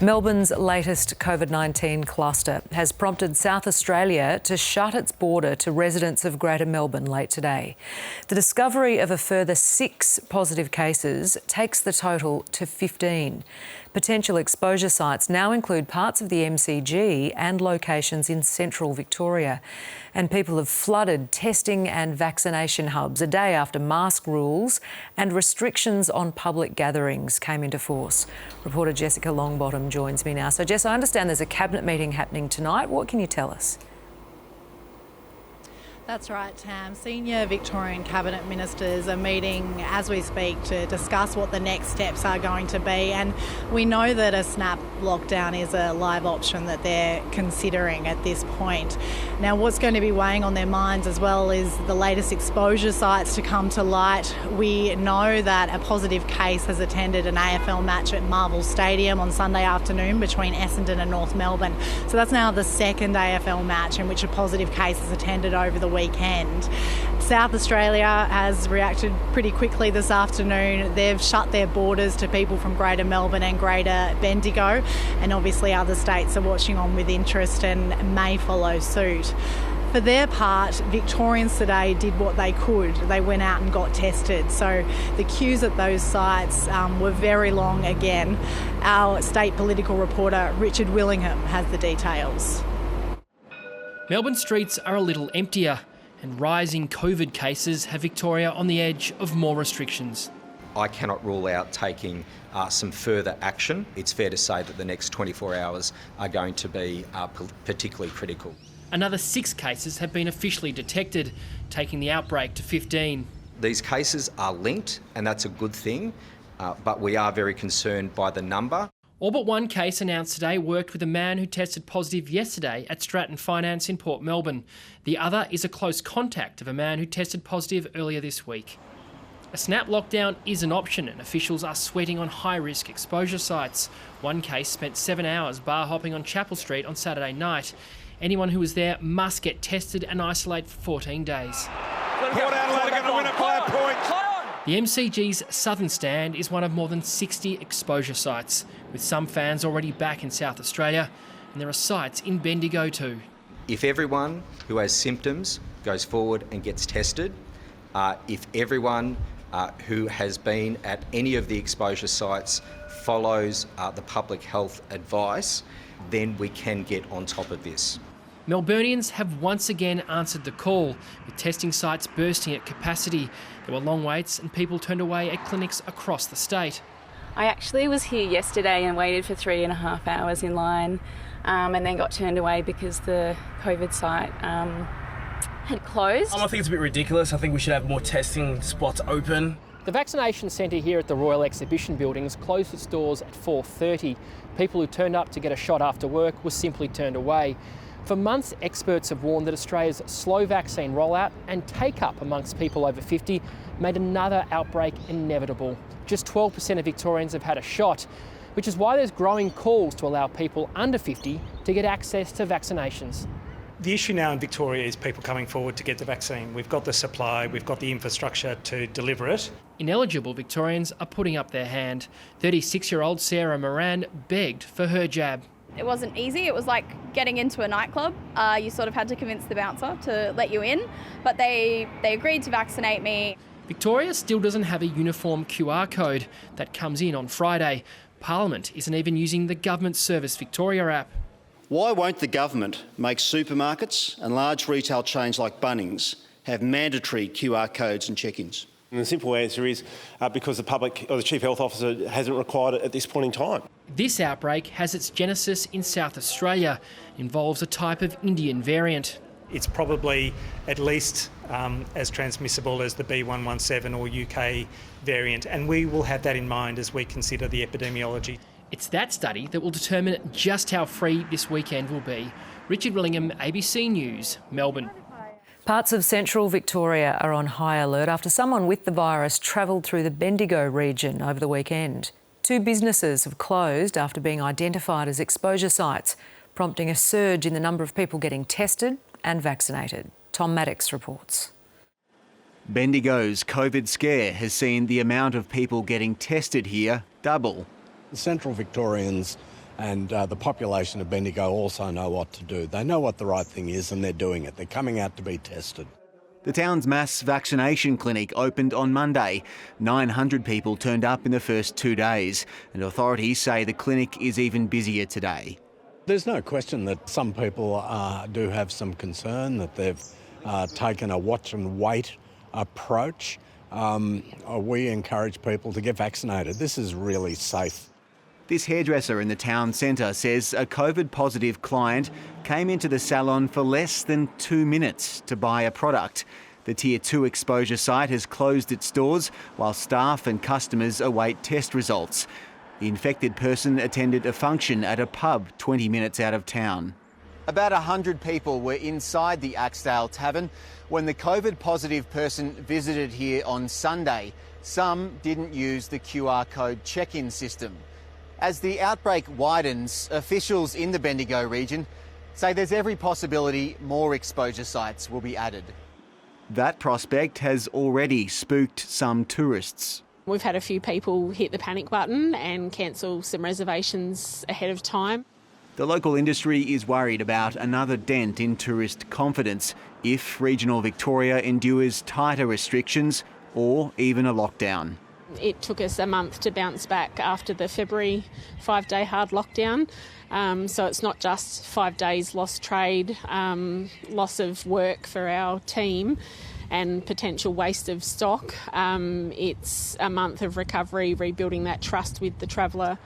Melbourne's latest COVID-19 cluster has prompted South Australia to shut its border to residents of Greater Melbourne late today. The discovery of a further 6 positive cases takes the total to 15. Potential exposure sites now include parts of the MCG and locations in central Victoria. And people have flooded testing and vaccination hubs a day after mask rules and restrictions on public gatherings came into force. Reporter Jessica Longbottom joins me now. So, Jess, I understand there's a cabinet meeting happening tonight. What can you tell us? That's right, Tam. Senior Victorian Cabinet Ministers are meeting as we speak to discuss what the next steps are going to be. And we know that a snap lockdown is a live option that they're considering at this point. Now, what's going to be weighing on their minds as well is the latest exposure sites to come to light. We know that a positive case has attended an AFL match at Marvel Stadium on Sunday afternoon between Essendon and North Melbourne. So that's now the second AFL match in which a positive case has attended over the weekend. South Australia has reacted pretty quickly this afternoon. They've shut their borders to people from Greater Melbourne and Greater Bendigo, and obviously other states are watching on with interest and may follow suit. For their part, Victorians today did what they could. They went out and got tested. So the queues at those sites were very long again. Our state political reporter, Richard Willingham, has the details. Melbourne streets are a little emptier, and rising COVID cases have Victoria on the edge of more restrictions. I cannot rule out taking some further action. It's fair to say that the next 24 hours are going to be particularly critical. Another 6 cases have been officially detected, taking the outbreak to 15. These cases are linked, and that's a good thing, but we are very concerned by the number. All but one case announced today worked with a man who tested positive yesterday at Stratton Finance in Port Melbourne. The other is a close contact of a man who tested positive earlier this week. A snap lockdown is an option, and officials are sweating on high-risk exposure sites. One case spent 7 hours bar hopping on Chapel Street on Saturday night. Anyone who was there must get tested and isolate for 14 days. Port Adelaide are going to win it by a point. The MCG's southern stand is one of more than 60 exposure sites, with some fans already back in South Australia, and there are sites in Bendigo too. If everyone who has symptoms goes forward and gets tested, if everyone who has been at any of the exposure sites follows the public health advice, then we can get on top of this. Melburnians have once again answered the call, with testing sites bursting at capacity. There were long waits and people turned away at clinics across the state. I actually was here yesterday and waited for 3.5 hours in line and then got turned away because the COVID site had closed. I think it's a bit ridiculous. I think we should have more testing spots open. The vaccination centre here at the Royal Exhibition Buildings closed its doors at 4:30. People who turned up to get a shot after work were simply turned away. For months, experts have warned that Australia's slow vaccine rollout and take-up amongst people over 50 made another outbreak inevitable. Just 12% of Victorians have had a shot, which is why there's growing calls to allow people under 50 to get access to vaccinations. The issue now in Victoria is people coming forward to get the vaccine. We've got the supply, we've got the infrastructure to deliver it. Ineligible Victorians are putting up their hand. 36-year-old Sarah Moran begged for her jab. It wasn't easy. It was like getting into a nightclub. You sort of had to convince the bouncer to let you in, but they agreed to vaccinate me. Victoria still doesn't have a uniform QR code. That comes in on Friday. Parliament isn't even using the Government Service Victoria app. Why won't the government make supermarkets and large retail chains like Bunnings have mandatory QR codes and check-ins? And the simple answer is because the public or the Chief Health Officer hasn't required it at this point in time. This outbreak has its genesis in South Australia. It involves a type of Indian variant. It's probably at least as transmissible as the B117 or UK variant, and we will have that in mind as we consider the epidemiology. It's that study that will determine just how free this weekend will be. Richard Willingham, ABC News, Melbourne. Parts of central Victoria are on high alert after someone with the virus travelled through the Bendigo region over the weekend. 2 businesses have closed after being identified as exposure sites, prompting a surge in the number of people getting tested and vaccinated. Tom Maddox reports. Bendigo's COVID scare has seen the amount of people getting tested here double. Central Victorians And the population of Bendigo also know what to do. They know what the right thing is and they're doing it. They're coming out to be tested. The town's mass vaccination clinic opened on Monday. 900 people turned up in the first 2 days, and authorities say the clinic is even busier today. There's no question that some people do have some concern that they've taken a watch and wait approach. We encourage people to get vaccinated. This is really safe. This hairdresser in the town centre says a COVID-positive client came into the salon for less than 2 minutes to buy a product. The Tier 2 exposure site has closed its doors while staff and customers await test results. The infected person attended a function at a pub 20 minutes out of town. About 100 people were inside the Axedale Tavern when the COVID-positive person visited here on Sunday. Some didn't use the QR code check-in system. As the outbreak widens, officials in the Bendigo region say there's every possibility more exposure sites will be added. That prospect has already spooked some tourists. We've had a few people hit the panic button and cancel some reservations ahead of time. The local industry is worried about another dent in tourist confidence if regional Victoria endures tighter restrictions or even a lockdown. It took us a month to bounce back after the February 5-day hard lockdown. So it's not just 5 days lost trade, loss of work for our team and potential waste of stock. It's a month of recovery, rebuilding that trust with the traveller.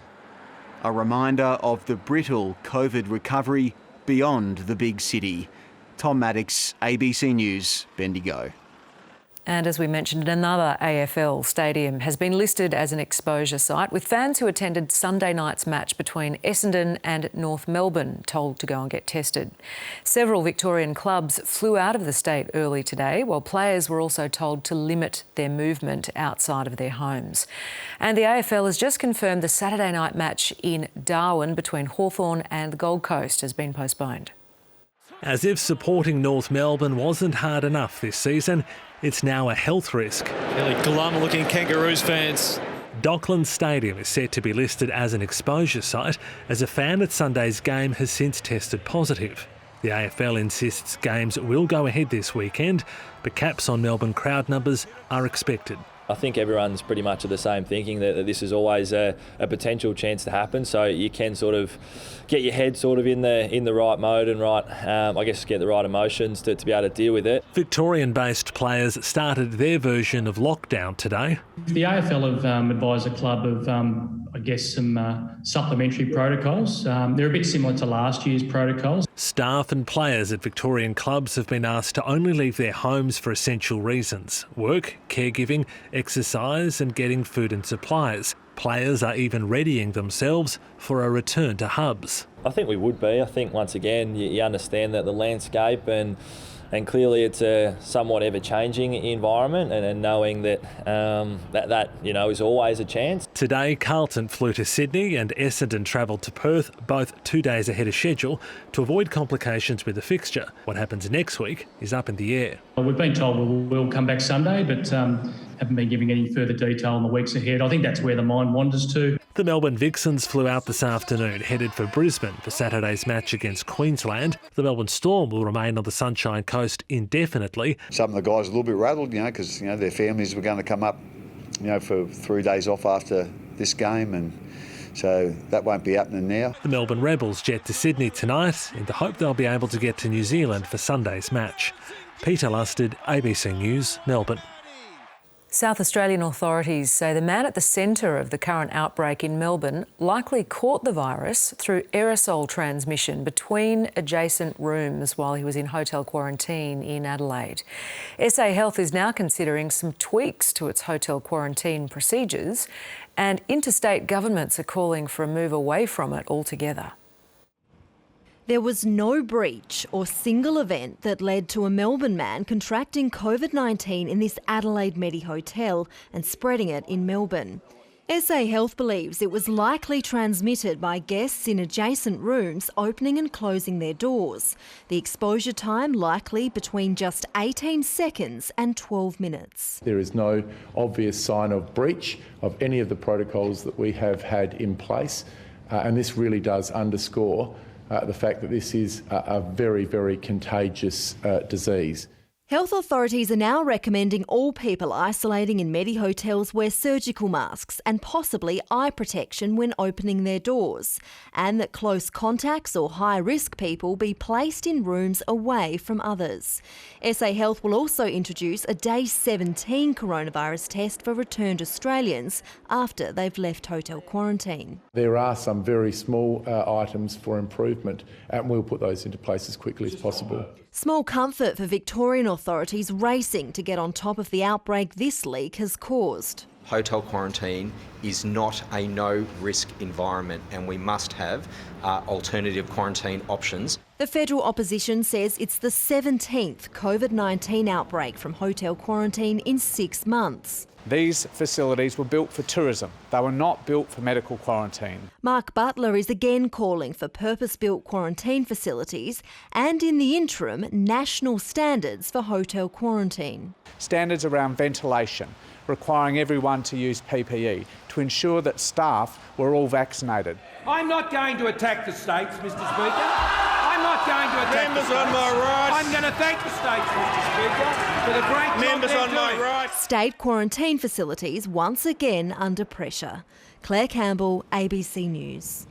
A reminder of the brittle COVID recovery beyond the big city. Tom Maddox, ABC News, Bendigo. And as we mentioned, another AFL stadium has been listed as an exposure site, with fans who attended Sunday night's match between Essendon and North Melbourne told to go and get tested. Several Victorian clubs flew out of the state early today, while players were also told to limit their movement outside of their homes. And the AFL has just confirmed the Saturday night match in Darwin between Hawthorn and the Gold Coast has been postponed. As if supporting North Melbourne wasn't hard enough this season, it's now a health risk. Really glum-looking Kangaroos fans. Docklands Stadium is set to be listed as an exposure site, as a fan at Sunday's game has since tested positive. The AFL insists games will go ahead this weekend, but caps on Melbourne crowd numbers are expected. I think everyone's pretty much of the same thinking that this is always a potential chance to happen. So you can sort of get your head sort of in the right mode and get the right emotions to be able to deal with it. Victorian-based players started their version of lockdown today. The AFL have advised the club of, some supplementary protocols. They're a bit similar to last year's protocols. Staff and players at Victorian clubs have been asked to only leave their homes for essential reasons: work, caregiving, exercise and getting food and supplies. Players are even readying themselves for a return to hubs. I think we would be. I think once again you understand that the landscape and clearly it's a somewhat ever-changing environment, and knowing that that is always a chance. Today, Carlton flew to Sydney and Essendon travelled to Perth, both 2 days ahead of schedule, to avoid complications with the fixture. What happens next week is up in the air. We've been told we'll come back Sunday, but haven't been giving any further detail in the weeks ahead. I think that's where the mind wanders to. The Melbourne Vixens flew out this afternoon, headed for Brisbane for Saturday's match against Queensland. The Melbourne Storm will remain on the Sunshine Coast indefinitely. Some of the guys are a little bit rattled, because their families were going to come up, for 3 days off after this game, and so that won't be happening now. The Melbourne Rebels jet to Sydney tonight in the hope they'll be able to get to New Zealand for Sunday's match. Peter Lusted, ABC News, Melbourne. South Australian authorities say the man at the centre of the current outbreak in Melbourne likely caught the virus through aerosol transmission between adjacent rooms while he was in hotel quarantine in Adelaide. SA Health is now considering some tweaks to its hotel quarantine procedures, and interstate governments are calling for a move away from it altogether. There was no breach or single event that led to a Melbourne man contracting COVID-19 in this Adelaide Medi hotel and spreading it in Melbourne. SA Health believes it was likely transmitted by guests in adjacent rooms opening and closing their doors. The exposure time likely between just 18 seconds and 12 minutes. There is no obvious sign of breach of any of the protocols that we have had in place. and this really does underscore the fact that this is a very, very contagious disease. Health authorities are now recommending all people isolating in Medi hotels wear surgical masks and possibly eye protection when opening their doors, and that close contacts or high-risk people be placed in rooms away from others. SA Health will also introduce a day 17 coronavirus test for returned Australians after they've left hotel quarantine. There are some very small items for improvement, and we'll put those into place as quickly as possible. Small comfort for Victorian authorities racing to get on top of the outbreak this leak has caused. Hotel quarantine is not a no-risk environment, and we must have alternative quarantine options. The federal opposition says it's the 17th COVID-19 outbreak from hotel quarantine in 6 months. These facilities were built for tourism. They were not built for medical quarantine. Mark Butler is again calling for purpose-built quarantine facilities and, in the interim, national standards for hotel quarantine. Standards around ventilation, requiring everyone to use PPE to ensure that staff were all vaccinated. I'm not going to attack the states, Mr. Speaker. I'm not going to attack the states. On my right. I'm going to thank the states, Mr. Speaker, for the great Members job on my right. State quarantine facilities once again under pressure. Claire Campbell, ABC News.